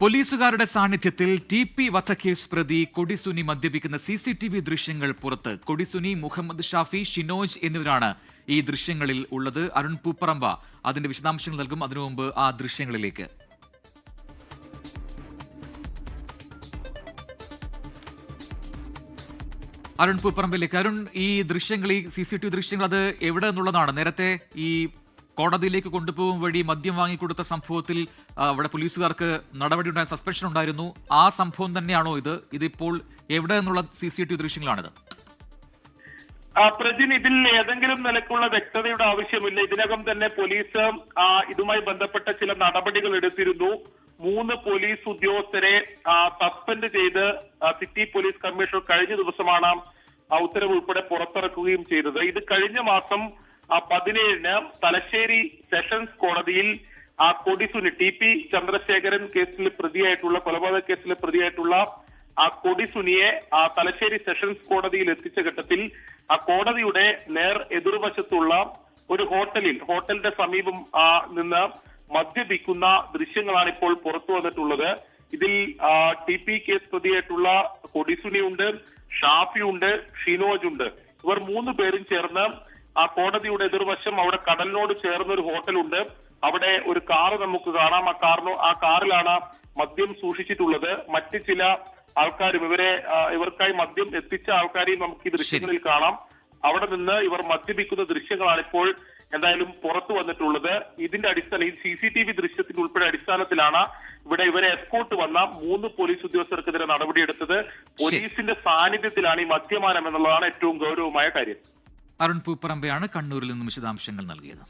പോലീസുകാരുടെ സാന്നിധ്യത്തിൽ ടി.പി. വധക്കേസ് പ്രതി കൊടിസുനി മദ്യപിക്കുന്ന CCTV ദൃശ്യങ്ങൾ പുറത്ത്. കൊടിസുനി, മുഹമ്മദ് ഷാഫി, ഷിനോജ് എന്നിവരാണ് ഈ ദൃശ്യങ്ങളിൽ ഉള്ളത്. അരുൺ പൂപ്പറമ്പ അതിന്റെ വിശദാംശങ്ങൾ നൽകും. അതിനു മുമ്പ് ആ ദൃശ്യങ്ങളിലേക്ക്. അരുൺ പൂപ്പറമ്പിലേക്ക്. അരുൺ, ഈ ദൃശ്യങ്ങൾ, ഈ CCTV ദൃശ്യങ്ങൾ അത് എവിടെ നിന്നുള്ളതാണ്? നേരത്തെ ഈ കോടതിയിലേക്ക് കൊണ്ടുപോകും വഴി മദ്യം വാങ്ങിക്കൊടുത്ത സംഭവത്തിൽ അവിടെ പോലീസുകാർക്ക് നടപടിയുണ്ടായ സസ്പെൻഷൻ ഉണ്ടായിരുന്നു. ആ സംഭവം തന്നെയാണോ ഇതിപ്പോൾ എവിടെ നിന്നുള്ള CCTV ദൃശ്യങ്ങളാണിത്? പ്രജിൻ, ഇതിൽ ഏതെങ്കിലും നിലക്കുള്ള വ്യക്തതയുടെ ആവശ്യമില്ല. ഇതിനകം തന്നെ പോലീസ് ഇതുമായി ബന്ധപ്പെട്ട ചില നടപടികൾ എടുത്തിരുന്നു. 3 പോലീസ് ഉദ്യോഗസ്ഥരെ സസ്പെൻഡ് ചെയ്ത് സിറ്റി പോലീസ് കമ്മീഷണർ കഴിഞ്ഞ ദിവസമാണ് ഉത്തരവ് ഉൾപ്പെടെ പുറത്തിറക്കുകയും ചെയ്തത്. ഇത് കഴിഞ്ഞ മാസം 17-ന് തലശ്ശേരി സെഷൻസ് കോടതിയിൽ കൊടിസുനി, TP ചന്ദ്രശേഖരൻ കേസിൽ പ്രതിയായിട്ടുള്ള, കൊലപാതക കേസിലെ പ്രതിയായിട്ടുള്ള കൊടിസുനിയെ തലശ്ശേരി സെഷൻസ് കോടതിയിൽ എത്തിച്ച ഘട്ടത്തിൽ കോടതിയുടെ നേർ എതിർവശത്തുള്ള ഒരു ഹോട്ടലിന്റെ സമീപം നിന്ന് മദ്യപിക്കുന്ന ദൃശ്യങ്ങളാണ് ഇപ്പോൾ പുറത്തു വന്നിട്ടുള്ളത്. ഇതിൽ TP കേസ് പ്രതിയായിട്ടുള്ള കൊടിസുനിയുണ്ട്, ഷാഫിയുണ്ട്, ഷിനോജ് ഉണ്ട്. ഇവർ 3 പേരും ചേർന്ന് കോടതിയുടെ എതിർവശം, അവിടെ കടലിനോട് ചേർന്ന ഒരു ഹോട്ടലുണ്ട്. അവിടെ ഒരു കാറ് നമുക്ക് കാണാം. ആ കാറിലാണ് മദ്യം സൂക്ഷിച്ചിട്ടുള്ളത്. മറ്റ് ചില ആൾക്കാരും ഇവർക്കായി മദ്യം എത്തിച്ച ആൾക്കാരെയും നമുക്ക് ഈ ദൃശ്യങ്ങളിൽ കാണാം. അവിടെ നിന്ന് ഇവർ മദ്യപിക്കുന്ന ദൃശ്യങ്ങളാണ് ഇപ്പോൾ എന്തായാലും പുറത്തു വന്നിട്ടുള്ളത്. ഇതിന്റെ അടിസ്ഥാനം, ഈ CCTV ദൃശ്യത്തിന്റെ ഉൾപ്പെടെ അടിസ്ഥാനത്തിലാണ് ഇവരെ എസ്കോർട്ട് വന്ന 3 പോലീസ് ഉദ്യോഗസ്ഥർക്കെതിരെ നടപടിയെടുത്തത്. പോലീസിന്റെ സാന്നിധ്യത്തിലാണ് ഈ മദ്യപാനം എന്നുള്ളതാണ് ഏറ്റവും ഗൗരവമായ കാര്യം. അരുൺ പൂപ്പറമ്പയാണ് കണ്ണൂരിൽ നിന്നും വിശദാംശങ്ങൾ നൽകിയത്.